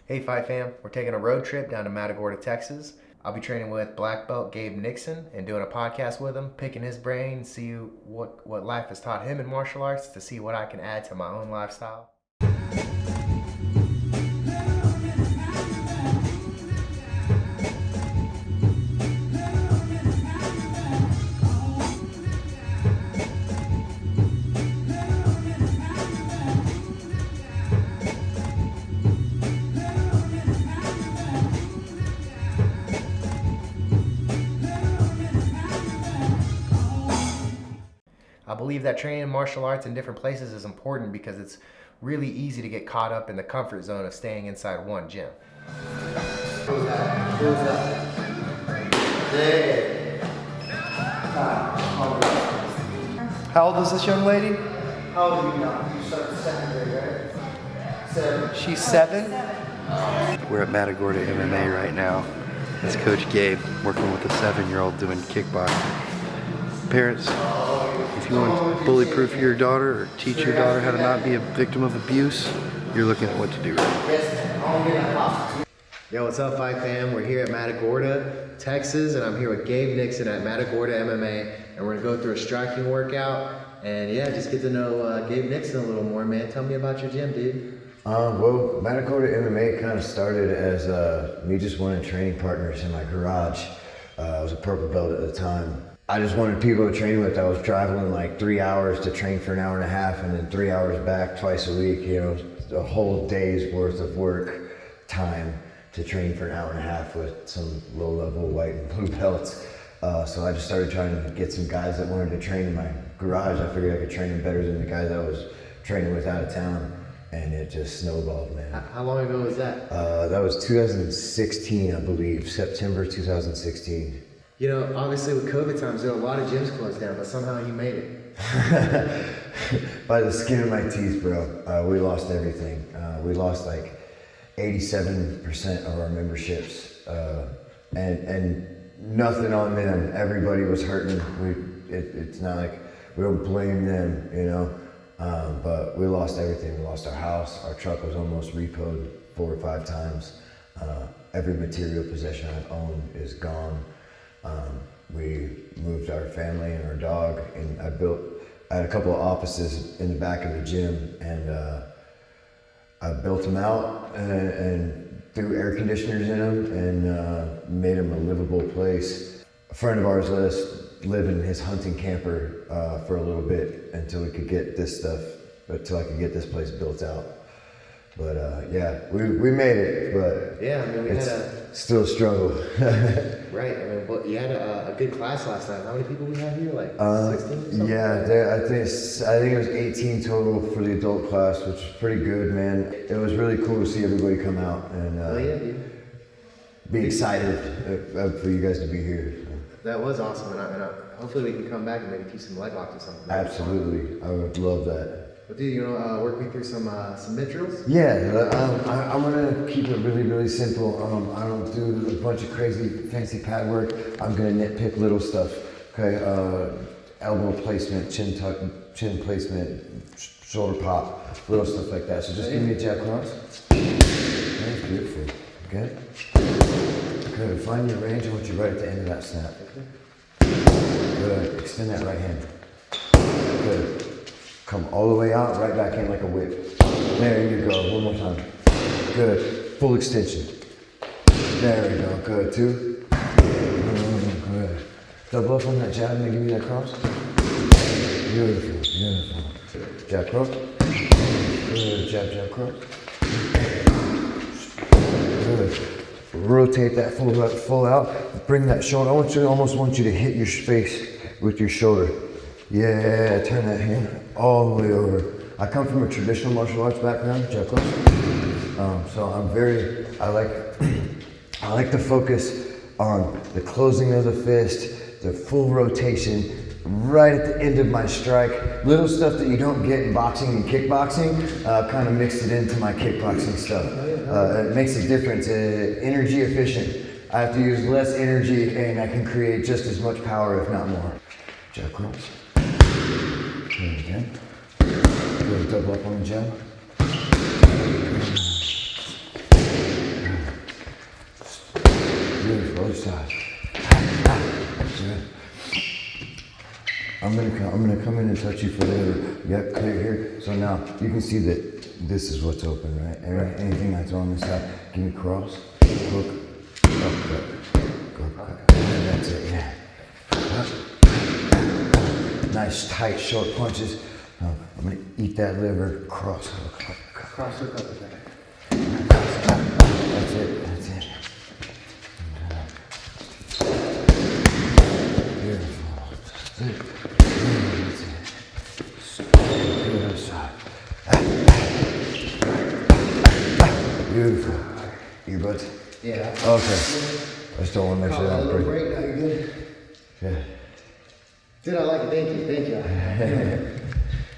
Hey Fight Fam, we're taking a road trip down to Matagorda, Texas. I'll be training with Black Belt Gabe Nixon and doing a podcast with him, picking his brain, see what life has taught him in martial arts to see what I can add to my own lifestyle. I believe that training martial arts in different places is important because it's really easy to get caught up in the comfort zone of staying inside one gym. How old is this young lady? How old are you now? You started second grade, right? 7. She's 7? We're at Matagorda MMA right now. That's Coach Gabe working with a 7-year-old doing kickboxing. Parents, if you want to bully-proof your daughter or teach your daughter how to not be a victim of abuse, you're looking at what to do right. Yo, what's up, Fight Fam? We're here at Matagorda, Texas, and I'm here with Gabe Nixon at Matagorda MMA, and we're gonna go through a striking workout, and yeah, just get to know Gabe Nixon a little more, man. Tell me about your gym, dude. Well, Matagorda MMA kind of started as me just wanting training partners in my garage. I was a purple belt at the time. I just wanted people to train with. I was traveling like 3 hours to train for an hour and a half and then 3 hours back twice a week, you know, a whole day's worth of work time to train for an hour and a half with some low-level white and blue belts. So I just started trying to get some guys that wanted to train in my garage. I figured I could train them better than the guys I was training with out of town. And it just snowballed, man. How long ago was that? That was 2016, I believe, September 2016. You know, obviously with COVID times, there were a lot of gyms closed down, but somehow you made it. By the skin of my teeth, bro. We lost everything. We lost like 87% of our memberships, and nothing on them. Everybody was hurting. It's not like we don't blame them, you know. But we lost everything. We lost our house. Our truck was almost repoed 4 or 5 times. Every material possession I've owned is gone. We moved our family and our dog, and I had a couple of offices in the back of the gym, and I built them out and threw air conditioners in them and made them a livable place. A friend of ours let us live in his hunting camper for a little bit until we could get this stuff, until I could get this place built out. But yeah, we made it, but yeah, I mean, it's still a struggle. Right, I mean, but you had a good class last night. How many people we had here? Like 16? Yeah, I think it was 18 total for the adult class, which was pretty good, man. It was really cool to see everybody come out and yeah, dude. Be excited for you guys to be here. That was awesome, and hopefully we can come back and maybe teach some leg locks or something. Absolutely, I would love that. But dude, you know, work me through some mid drills? Yeah, I'm gonna keep it really, really simple. I don't do a bunch of crazy fancy pad work. I'm gonna nitpick little stuff. Okay, elbow placement, chin tuck, chin placement, shoulder pop, little stuff like that. So just give me a jack cross. That's beautiful. Okay. Good. Find your range. I want you right at the end of that snap. Good. Extend that right hand. Good. Come all the way out, right back in like a whip. There you go. One more time. Good. Full extension. There we go. Good. 2. Good. Double up on that jab and then give me that cross. Beautiful. Beautiful. Jab cross. Good. Jab, jab cross. Good. Rotate that full out. Bring that shoulder. I almost want you to hit your space with your shoulder. Yeah, turn that hand all the way over. I come from a traditional martial arts background, jab cross. So I like to focus on the closing of the fist, the full rotation, right at the end of my strike. Little stuff that you don't get in boxing and kickboxing, kind of mixed it into my kickboxing stuff. It makes a difference, energy efficient. I have to use less energy and I can create just as much power, if not more. Jab cross. There you go. Go double up on the jab. side. I'm gonna come in and touch you for the yep, clear here. So now you can see that this is what's open, right? Anything I throw on this side, give me cross, hook, go. And that's it, yeah. Nice tight short punches. I'm gonna eat that liver, cross hook. Cross hook up with that. That's it. Beautiful. Beautiful. Earbuds? Yeah. Okay. I just don't want to make sure that I'm pretty. Break, now you're good. Yeah. Dude, I like it. Thank you.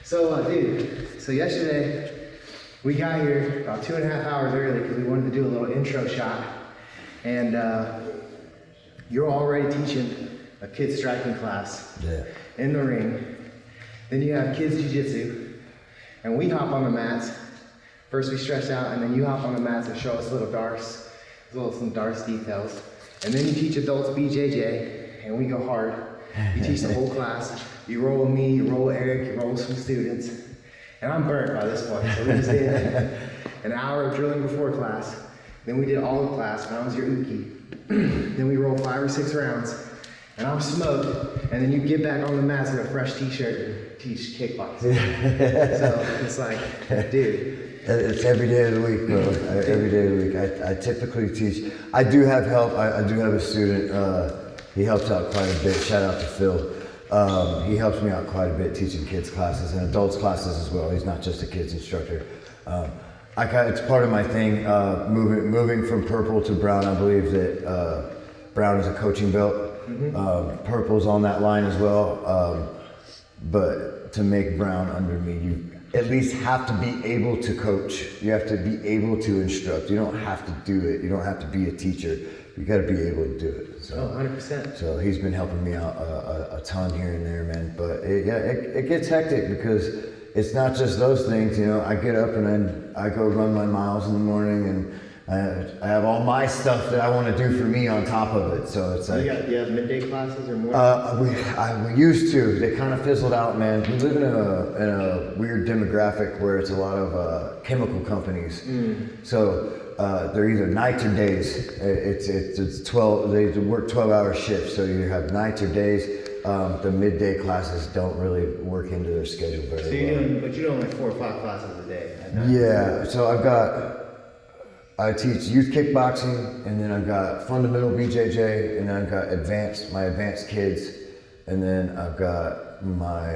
So, dude, so yesterday we got here about 2.5 hours early because we wanted to do a little intro shot. And you're already teaching a kids striking class in the ring. Then you have kids jiu-jitsu. And we hop on the mats. First we stretch out, and then you hop on the mats and show us some darts details. And then you teach adults BJJ, and we go hard. You teach the whole class. You roll with me, you roll with Eric, you roll with some students. And I'm burnt by this point, so we just did an hour of drilling before class. Then we did all the class, and I was your uke. Then we rolled 5 or 6 rounds, and I'm smoked. And then you get back on the mats with a fresh t-shirt and teach kickboxing. So it's like, dude. It's every day of the week, bro. Every day of the week. I typically teach. I do have help. I do have a student. He helps out quite a bit. Shout out to Phil. He helps me out quite a bit teaching kids classes and adults classes as well. He's not just a kids instructor. It's part of my thing. Moving from purple to brown. I believe that brown is a coaching belt. Purple's on that line as well. But to make brown under me, you at least have to be able to coach. You have to be able to instruct. You don't have to do it. You don't have to be a teacher. You got to be able to do it. So, 100%. So he's been helping me out a ton here and there, man. But it gets hectic because it's not just those things. You know, I get up and then I go run my miles in the morning, and I have all my stuff that I want to do for me on top of it. So it's like, you have midday classes or morning? we used to. They kind of fizzled out, man. We live in a weird demographic where it's a lot of chemical companies. So they're either nights or days. It's 12. They work 12-hour shifts. So you have nights or days. The midday classes don't really work into their schedule very well. But you're doing like 4 or 5 classes a day. Yeah. So I teach youth kickboxing, and then I've got fundamental BJJ, and then I've got my advanced kids, and then I've got my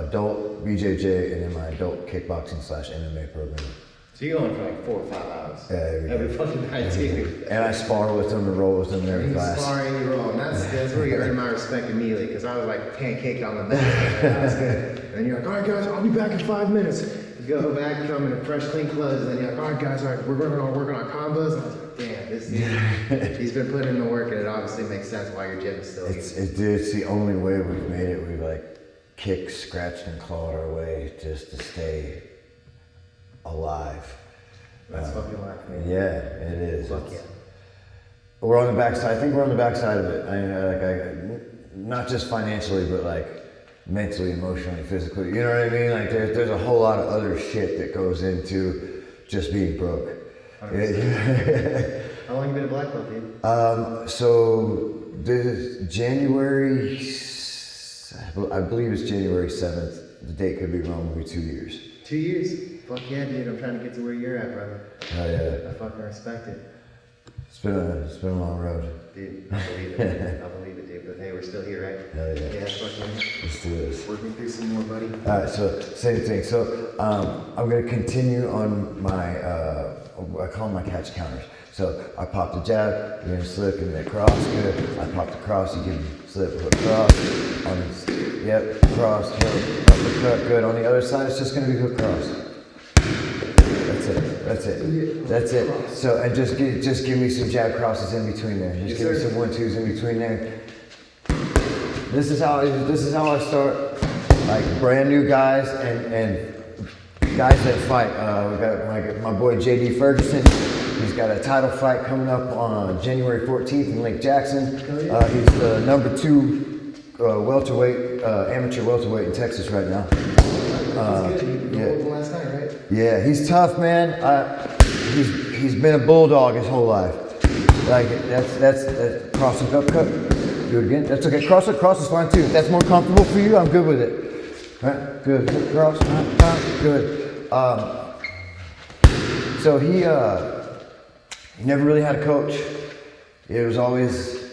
adult BJJ, and then my adult kickboxing / MMA program. So you're going for like 4 or 5 hours. Yeah, every fucking night too. And I spar with them and roll with them in every class. Sparring, you roll, and that's where you earn my respect immediately, because I was like pancaked on the mat. That's good. And then you're like, all right guys, I'll be back in 5 minutes. You go back, come in fresh, clean clothes, and then you're like, all right guys, we're working on combos. And I was like, damn, this dude, he's been putting in the work, and it obviously makes sense why your gym is still here. It's the only way we've made it. We've like kicked, scratched, and clawed our way just to stay alive. That's fucking life, man. Yeah, it is. Fuck yeah. We're on the backside. I think we're on the backside of it. Not just financially, but like mentally, emotionally, physically. You know what I mean? Like there's a whole lot of other shit that goes into just being broke. How long you been a black belt, dude? So this January, I believe it's January 7th. The date could be wrong. It'll be 2 years. 2 years? Fuck yeah, dude. I'm trying to get to where you're at, brother. Oh yeah. I fucking respect it. It's been a long road. Dude, I believe it. Man. I believe it, dude. But hey, we're still here, right? Hell yeah. Yeah, fucking. Let's do this. Working through some more, buddy. Alright, so same thing. So I'm gonna continue on my I call them my catch counters. So I pop the jab, you're gonna slip and then cross, good. I pop the cross, you give me slip, hook, cross. Yep, cross, hook, uppercut, good. On the other side, it's just gonna be hook, cross. That's it. So, and just give me some jab crosses in between there. Just give me some 1-2s in between there. This is how I start. Like brand new guys and guys that fight. We got my boy JD Ferguson. He's got a title fight coming up on January 14th in Lake Jackson. He's the number 2 welterweight, amateur welterweight in Texas right now. Last night, right? Yeah, he's tough, man. He's been a bulldog his whole life. Like that's cross hook upcut. Do it again. That's okay. Cross is fine too. If that's more comfortable for you, I'm good with it. All right, good. Cross, good. So he never really had a coach. It was always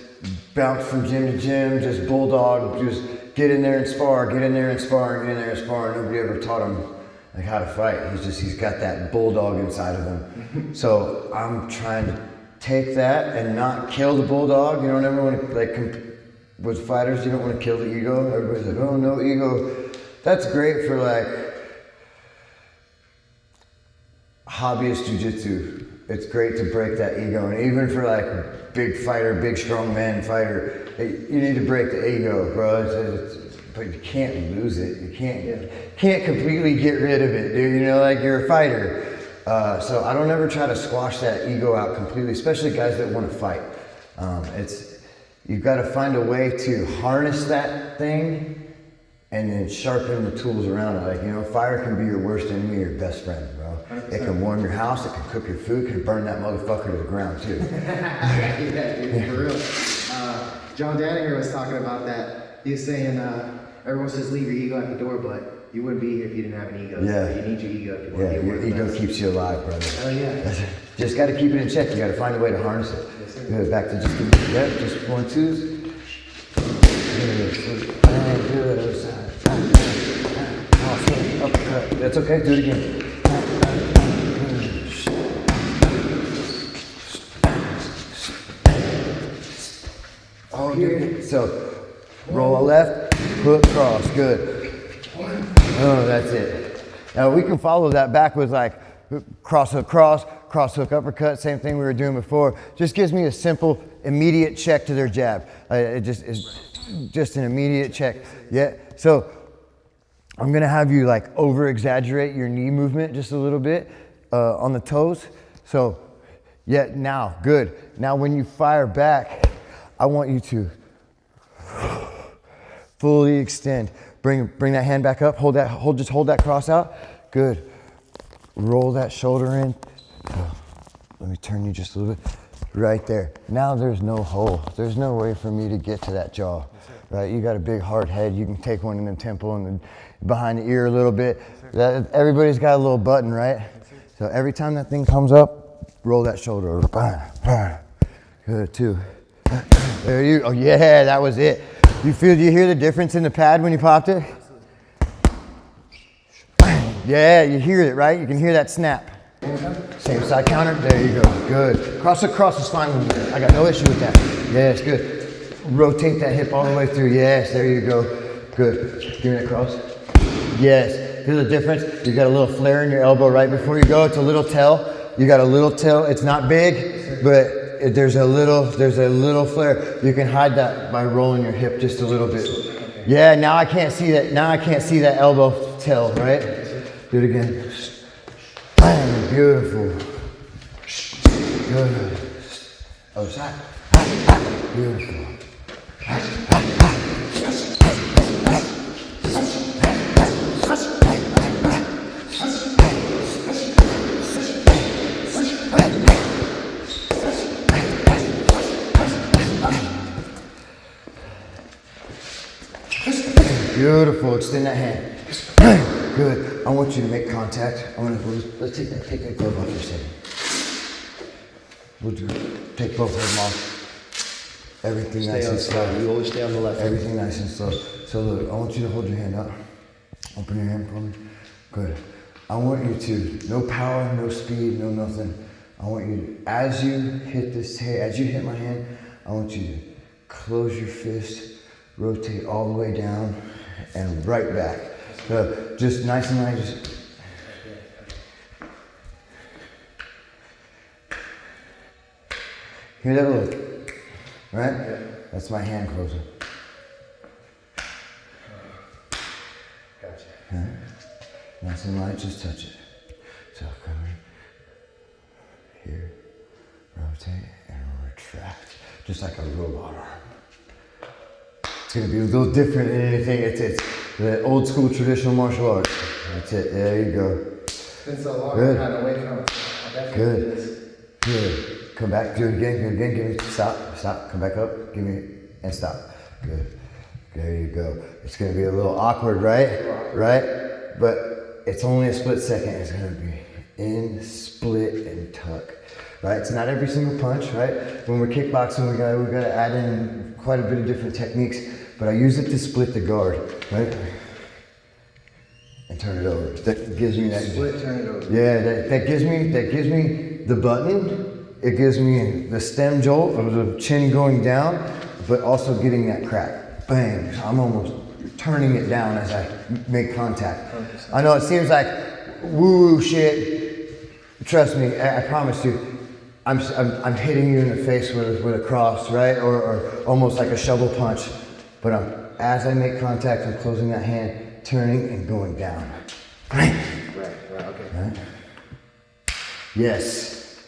bounce from gym to gym, just bulldog, just get in there and spar, get in there and spar, get in there and spar. Nobody ever taught him like how to fight. He's got that bulldog inside of him. So I'm trying to take that and not kill the bulldog. You don't ever want to, like, with fighters, you don't want to kill the ego. Everybody's like, oh, no ego. That's great for like hobbyist jiu-jitsu. It's great to break that ego. And even for like a big fighter, big strong man fighter, you need to break the ego, bro. But you can't lose it. You can't completely get rid of it, dude. You know, like, you're a fighter. So I don't ever try to squash that ego out completely, especially guys that want to fight. You've got to find a way to harness that thing and then sharpen the tools around it. Like, you know, fire can be your worst enemy or your best friend, bro. 100%. It can warm your house, it can cook your food, it can burn that motherfucker to the ground too. Yeah, dude, for real. John Danaher was talking about that. He was saying, everyone says leave your ego at the door, but you wouldn't be here if you didn't have an ego. Yeah. You need your ego if you want to be your ego keeps you alive, brother. Oh yeah. Just got to keep it in check. You got to find a way to harness it. Yes, sir. Good. Back to just 1, 2s. Good. Other side. Uppercut. That's okay. Do it again. Oh, good. So roll a left, hook, cross. Good. Oh, that's it. Now we can follow that back with like cross hook, uppercut, same thing we were doing before. Just gives me a simple, immediate check to their jab. It just is just an immediate check. Yeah. So I'm gonna have you like over exaggerate your knee movement just a little bit on the toes. So yeah, now, good. Now when you fire back, I want you to fully extend. Bring that hand back up. Just hold that cross out. Good. Roll that shoulder in. Let me turn you just a little bit. Right there. Now there's no hole. There's no way for me to get to that jaw. Right? You got a big hard head. You can take one in the temple and then behind the ear a little bit. Everybody's got a little button, right? So every time that thing comes up, roll that shoulder over. Good, 2. There you go. Oh yeah, that was it. Do you hear the difference in the pad when you popped it? Yeah, you hear it, right? You can hear that snap. Same side counter. There you go. Good. Cross is fine with me. I got no issue with that. Yes, good. Rotate that hip all the way through. Yes, there you go. Good. Give me that cross. Yes. Feel the difference? You got a little flare in your elbow right before you go. It's a little tail. You got a little tail. It's not big, but there's a little flare. You can hide that by rolling your hip just a little bit. Yeah, now I can't see that. Now I can't see that elbow tail, right? Do it again. Bang, beautiful. Good. Other side. Beautiful. Beautiful. Extend that hand. Good. I want you to make contact. Let's take that glove off for a second. We'll take both of them off. Everything nice and slow. You always stay on the left. Everything nice and slow. So look, I want you to hold your hand up. Open your hand for me. Good. I want you to, no power, no speed, no nothing. I want you to, as you hit my hand, I want you to close your fist, rotate all the way down, and right back. So just nice and light. Hear that little, right? Yeah. That's my hand closer. Gotcha. Right? Nice and light, just touch it. So come here. contract, just like a robot arm. It's gonna be a little different than anything. It's the old school traditional martial arts. That's it. There you go. It's been so long. Good. I've gotten away from it. I definitely do Good. this. Good. Come back. Do it again. Do it again. Give me stop. Come back up. Give me and stop. Good. There you go. It's gonna be a little awkward, right? Right? But it's only a split second. It's gonna be in, split, and tuck. Right? It's not every single punch, right? When we're kickboxing, we gotta add in quite a bit of different techniques. But I use it to split the guard, right? And turn it over. That gives me that. Split, turn it over. Yeah, that gives me the button. It gives me the stem jolt of the chin going down, but also getting that crack. Bang! I'm almost turning it down as I make contact. 100%. I know it seems like woo shit. Trust me, I promise you. I'm hitting you in the face with a cross, right? Or almost like a shovel punch. But as I make contact, I'm closing that hand, turning and going down. Right, okay. Right? Yes.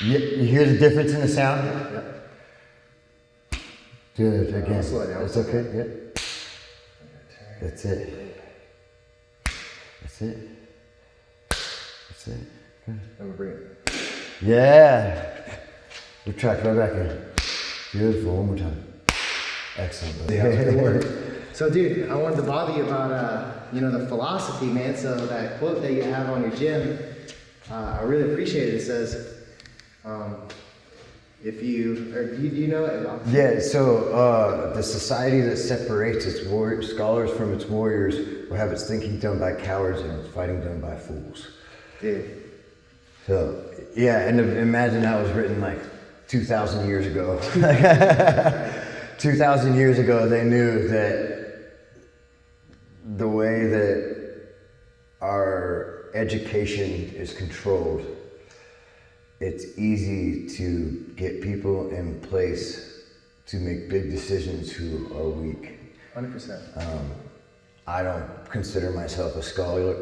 You hear the difference in the sound? Yep. Good, again. Slow it down. It's okay, yep. That's it. That's it. That's it. Good. Let me bring it. Yeah. Retract right back in. Beautiful, one more time. Excellent. Yeah, that's good work. So, dude, I wanted to bother you about, the philosophy, man. So that quote that you have on your gym, I really appreciate it. It says, if you, or do you know it? Yeah, so the society that separates its scholars from its warriors will have its thinking done by cowards and its fighting done by fools. Dude. So, yeah, and imagine that was written like 2,000 years ago. 2,000 years ago, they knew that the way that our education is controlled, it's easy to get people in place to make big decisions who are weak. 100%. I don't consider myself a scholar.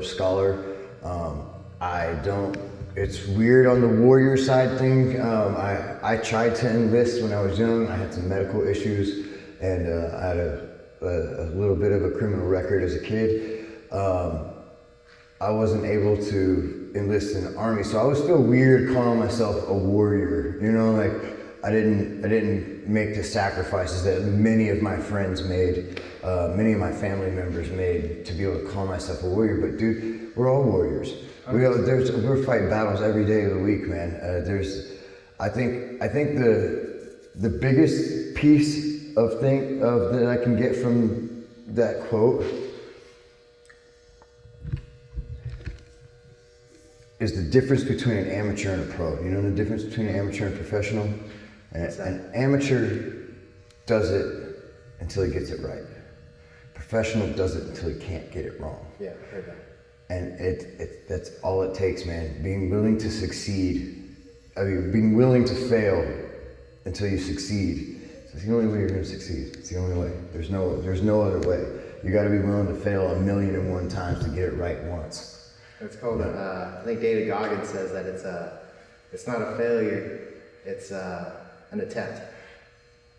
I don't. It's weird on the warrior side thing. I tried to enlist when I was young. I had some medical issues, and I had a little bit of a criminal record as a kid. I wasn't able to enlist in the army, so I was still weird calling myself a warrior. Like I didn't make the sacrifices that many of my friends made, many of my family members made to be able to call myself a warrior. But dude, we're all warriors. We're fighting battles every day of the week, man. I think the biggest piece of that I can get from that quote is the difference between an amateur and a pro. You know the difference between an amateur and a professional? An amateur does it until he gets it right. Professional does it until he can't get it wrong. Yeah, heard that. And that's all it takes, man. Being willing to succeed. Being willing to fail until you succeed. It's the only way you're going to succeed. It's the only way. There's no other way. You got to be willing to fail 1,000,001 times to get it right once. It's called. I think David Goggins says that it's not a failure. It's an attempt.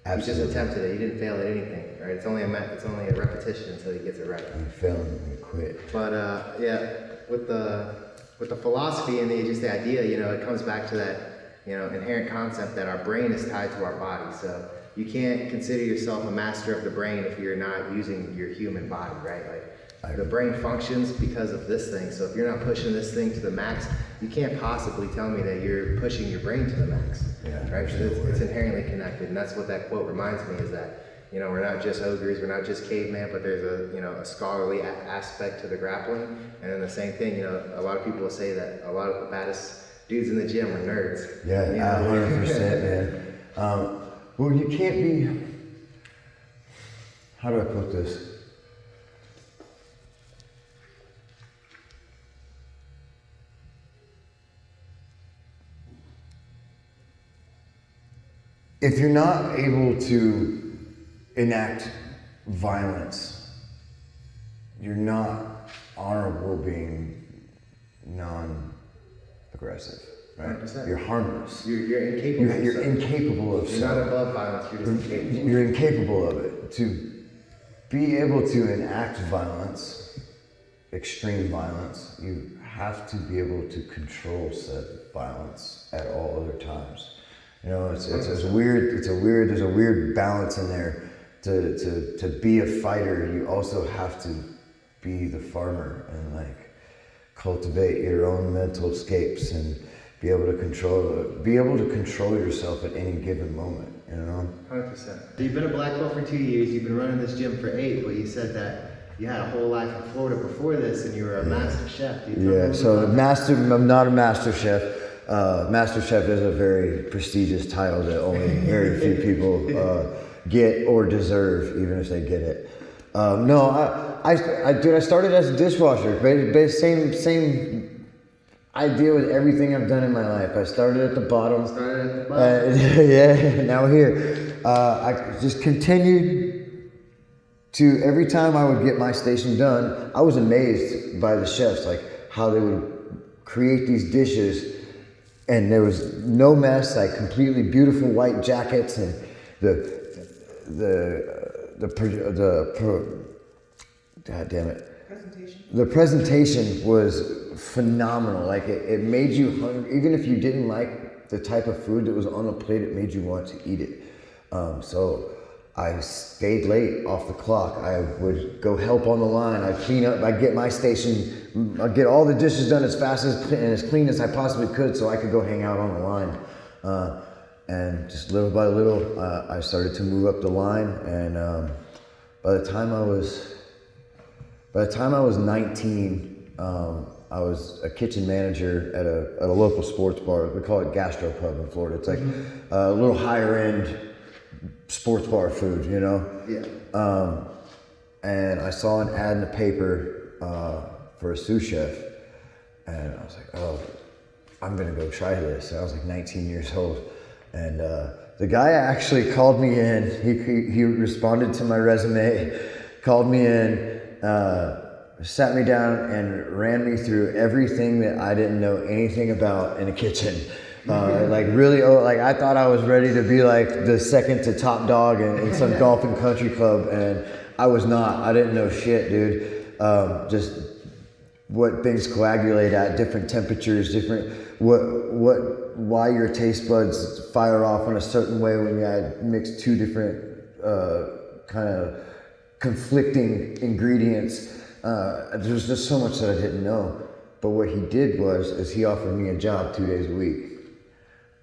Absolutely. You just attempted it. You didn't fail at anything, right? It's only a repetition until he gets it right. You fail and you quit. But with the philosophy and just the idea, it comes back to that, inherent concept that our brain is tied to our body. So you can't consider yourself a master of the brain if you're not using your human body, right? Like the brain functions because of this thing. So if you're not pushing this thing to the max, you can't possibly tell me that you're pushing your brain to the max, right? It's inherently connected, and that's what that quote reminds me is that. We're not just ogres, we're not just caveman, but there's a scholarly aspect to the grappling. And then the same thing, a lot of people will say that a lot of the baddest dudes in the gym are nerds. Yeah, 100%, man. Well, you can't be, how do I put this? If you're not able to enact violence, you're not honorable being non-aggressive. right? 100%. You're harmless. You're incapable. You're incapable of You're not above violence. You're just incapable. You're incapable of it. To be able to enact violence, extreme violence, you have to be able to control said violence at all other times. You know, it's a weird. There's a weird balance in there. To be a fighter, you also have to be the farmer and like cultivate your own mental escapes and be able to control yourself at any given moment. You know. 100%. So you've been a black belt for 2 years. You've been running this gym for 8, but you said that you had a whole life in Florida before this, and you were a master chef. I'm not a master chef. Master chef is a very prestigious title that only very few people get or deserve, even if they get it. I started as a dishwasher. Same idea with everything I've done in my life. I started at the bottom. Yeah, now here. I just continued to, every time I would get my station done, I was amazed by the chefs, like how they would create these dishes and there was no mess, like completely beautiful white jackets and God damn it. The presentation was phenomenal. Like it made you hungry. Even if you didn't like the type of food that was on the plate, it made you want to eat it. So I stayed late off the clock. I would go help on the line. I'd clean up. I'd get my station. I'd get all the dishes done as fast and as clean as I possibly could so I could go hang out on the line. And just little by little, I started to move up the line. And by the time I was 19, I was a kitchen manager at a local sports bar. We call it Gastro Pub in Florida. It's like a little higher end sports bar food, you know? Yeah. And I saw an ad in the paper for a sous chef. And I was like, oh, I'm gonna go try this. And I was like 19 years old. And the guy actually called me in. He responded to my resume, called me in, sat me down and ran me through everything that I didn't know anything about in a kitchen. Like I thought I was ready to be like the second to top dog in some golf and country club, and I was not. I didn't know shit, dude. Just what things coagulate at, different temperatures, why your taste buds fire off in a certain way when you mix two different kind of conflicting ingredients. There's just so much that I didn't know. But what he did is he offered me a job 2 days a week.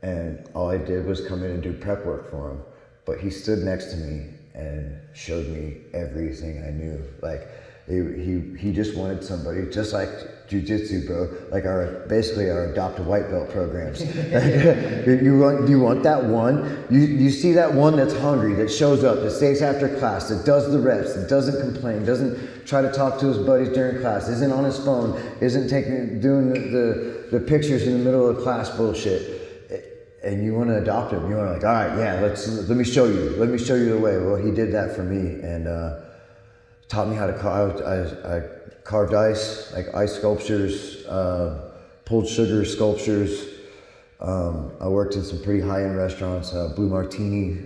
And all I did was come in and do prep work for him. But he stood next to me and showed me everything I knew. Like, he just wanted somebody, just like jiu-jitsu, bro, like basically our adopt a white belt programs. You want that one? You see that one that's hungry, that shows up, that stays after class, that does the reps, that doesn't complain, doesn't try to talk to his buddies during class, isn't on his phone, isn't doing the pictures in the middle of the class bullshit. And you want to adopt him. You want to like, all right, yeah, let me show you. Let me show you the way. Well, he did that for me and taught me how to carve. I carved ice, like ice sculptures, pulled sugar sculptures. I worked in some pretty high-end restaurants. Blue Martini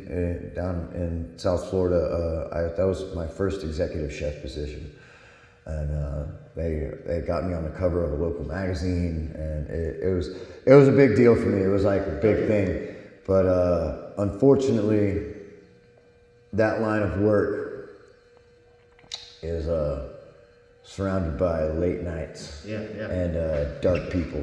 down in South Florida. That was my first executive chef position. And they got me on the cover of a local magazine, and it was a big deal for me. It was like a big thing, but unfortunately, that line of work is surrounded by late nights and dark people.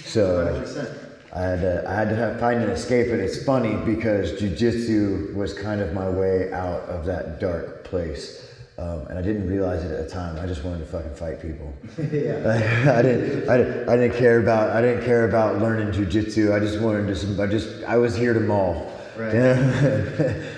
So 100%. I had to find an escape, and it's funny because jiu-jitsu was kind of my way out of that dark place. And I didn't realize it at the time. I just wanted to fucking fight people. I didn't care about learning jiu-jitsu. I just wanted to. I was here to maul. Right.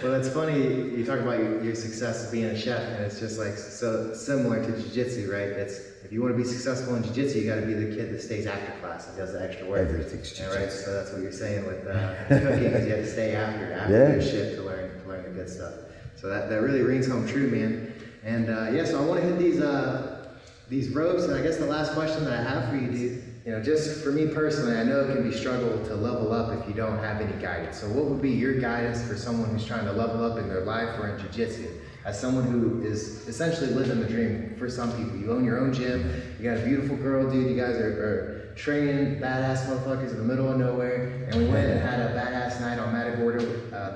Well, it's funny you talk about your success as being a chef, and it's just like so similar to jiu-jitsu, right? If you want to be successful in jiu-jitsu, you got to be the kid that stays after class and does the extra work. Everything's jiu-jitsu. Right. So that's what you're saying with cooking, is you have to stay after your shift to learn the good stuff. So that really rings home true, man. And so I want to hit these ropes, and I guess the last question that I have for you, dude, you know, just for me personally, I know it can be struggle to level up if you don't have any guidance. So what would be your guidance for someone who's trying to level up in their life or in jiu-jitsu? As someone who is essentially living the dream for some people. You own your own gym, you got a beautiful girl, dude, you guys are training badass motherfuckers in the middle of nowhere, and we went and had a badass night on Matagorda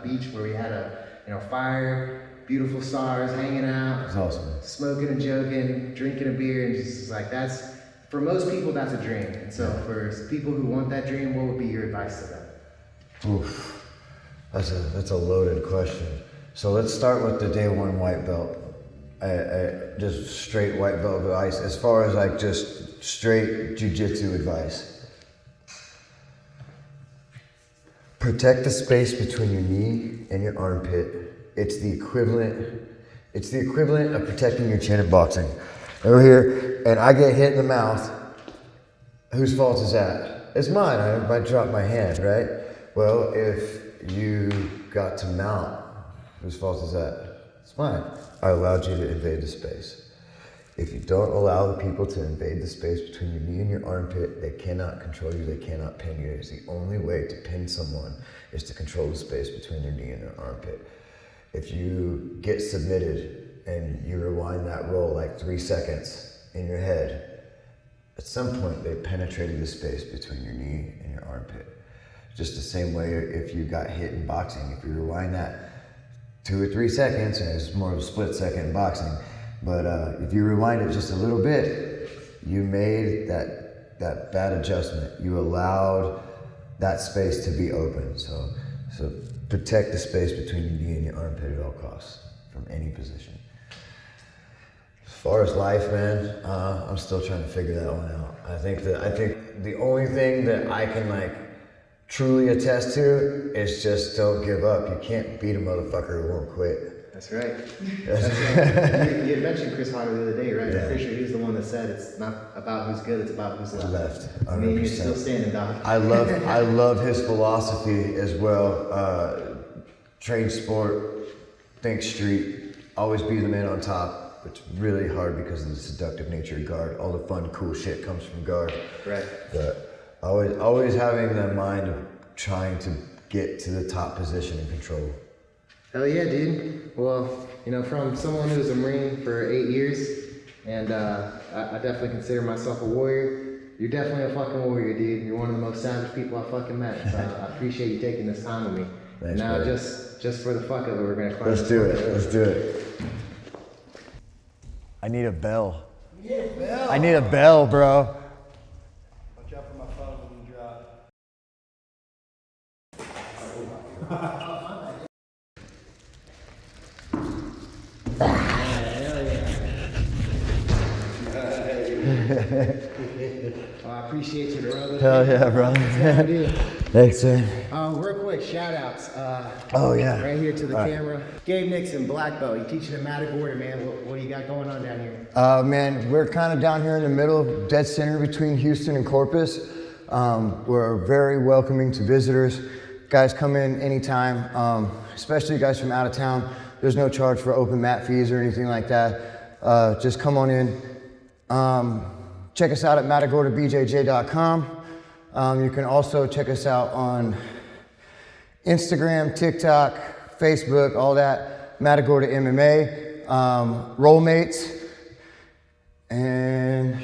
Beach where we had a, you know, fire, beautiful stars, hanging out. It's awesome. Smoking and joking, drinking a beer, and just like that's, for most people, that's a dream. And so for people who want that dream, what would be your advice to them? Oof, that's a loaded question. So let's start with the day one white belt. Just straight white belt advice, as far as like just straight jiu-jitsu advice. Protect the space between your knee and your armpit. It's the equivalent of protecting your chin in boxing. Over here, and I get hit in the mouth. Whose fault is that? It's mine. I might drop my hand, right? Well, if you got to mount, whose fault is that? It's mine. I allowed you to invade the space. If you don't allow the people to invade the space between your knee and your armpit, they cannot control you, they cannot pin you. It's the only way to pin someone is to control the space between their knee and their armpit. If you get submitted and you rewind that roll like 3 seconds in your head, at some point they penetrated the space between your knee and your armpit. Just the same way if you got hit in boxing, if you rewind that 2 or 3 seconds, and it's more of a split second in boxing, but if you rewind it just a little bit, you made that bad adjustment. You allowed that space to be open. So protect the space between your knee and your armpit at all costs from any position. As far as life, man, I'm still trying to figure that one out. I think the only thing that I can like truly attest to is just don't give up. You can't beat a motherfucker who won't quit. That's right. That's right. You had mentioned Chris Hodder the other day, right? Yeah. I'm pretty sure he was the one that said it's not about who's good, it's about who's left. 100%. I mean, you're still standing, dog. I love his philosophy as well. Train sport, think street, always be the man on top. It's really hard because of the seductive nature of guard. All the fun, cool shit comes from guard. Right. But always having the mind of trying to get to the top position and control. Hell yeah, dude. Well, you know, from someone who was a Marine for 8 years, and I definitely consider myself a warrior. You're definitely a fucking warrior, dude. You're one of the most savage people I fucking met. So I appreciate you taking this time with me. Thanks, now, buddy. just for the fuck of it, we're gonna climb. Let's do it. I need a bell. You need a bell? I need a bell, bro. Watch out for my phone when you drop. Well, I appreciate you, brother. Hell yeah, brother. Thanks, man. Real quick, shout outs. Oh yeah. Right here to the All right. camera. Gabe Nixon, Black Belt. You teaching at Matagorda, man. What do you got going on down here? Man, we're kind of down here in the middle, dead center between Houston and Corpus. We're very welcoming to visitors. Guys come in anytime, especially guys from out of town. There's no charge for open mat fees or anything like that. Just come on in. Check us out at MatagordaBJJ.com. You can also check us out on Instagram, TikTok, Facebook, all that. Matagorda MMA, Rollmates, and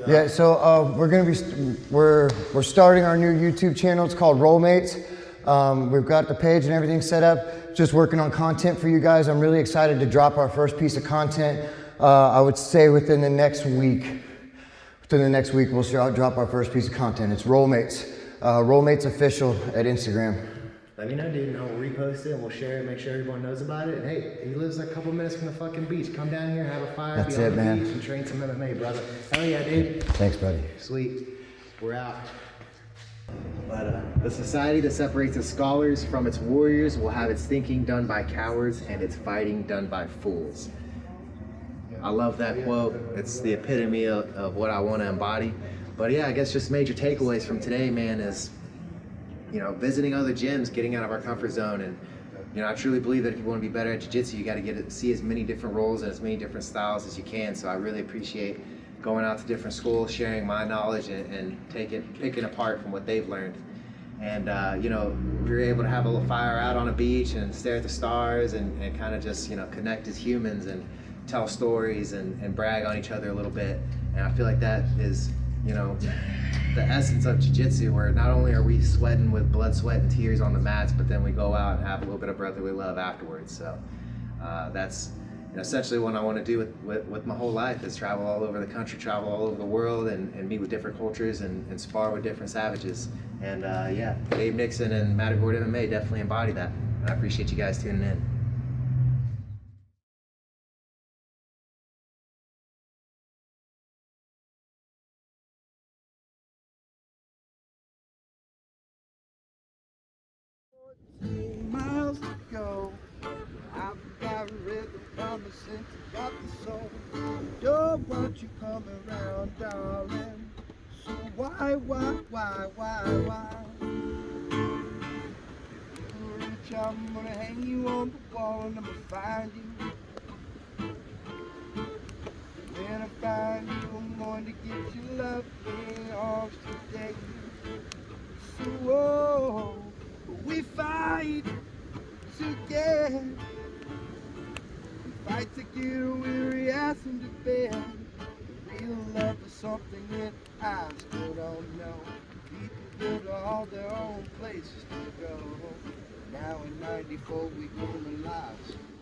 yeah. So we're starting our new YouTube channel. It's called Rollmates. We've got the page and everything set up. Just working on content for you guys. I'm really excited to drop our first piece of content. I would say within the next week. We'll drop our first piece of content. It's Rollmates. Rollmates Official at Instagram. Let me know, dude, and I'll repost it and we'll share it, make sure everyone knows about it. And hey, he lives a couple minutes from the fucking beach. Come down here, have a fire, That's be on it, the man. beach, and train some MMA, brother. Hell yeah, dude. Thanks, buddy. Sweet. We're out. But the society that separates its scholars from its warriors will have its thinking done by cowards and its fighting done by fools. I love that quote. It's the epitome of what I want to embody. But yeah, I guess just major takeaways from today, man, is, you know, visiting other gyms, getting out of our comfort zone. And, you know, I truly believe that if you want to be better at jiu-jitsu, you got to see as many different roles and as many different styles as you can. So I really appreciate going out to different schools, sharing my knowledge and picking apart from what they've learned. And you know, we were able to have a little fire out on a beach and stare at the stars and kind of just, you know, connect as humans and tell stories and brag on each other a little bit. And I feel like that is, you know, the essence of jiu-jitsu, where not only are we sweating with blood, sweat, and tears on the mats, but then we go out and have a little bit of brotherly love afterwards. So that's, you know, essentially what I want to do with my whole life, is travel all over the country, travel all over the world, and meet with different cultures and spar with different savages. And yeah, Gabe Nixon and Matagorda MMA definitely embody that. And I appreciate you guys tuning in. Miles to go. I've got rhythm from the center, got the soul. Don't want you come around, darling. So why? You're rich, I'm gonna hang you on the wall and I'm gonna find you. When I find you, I'm going to get you lovely arms today. So whoa, we fight together. Fight to get a weary ass into bed. Real love is something that I still don't know. People build all their own places to go. Now in '94 we gonna live.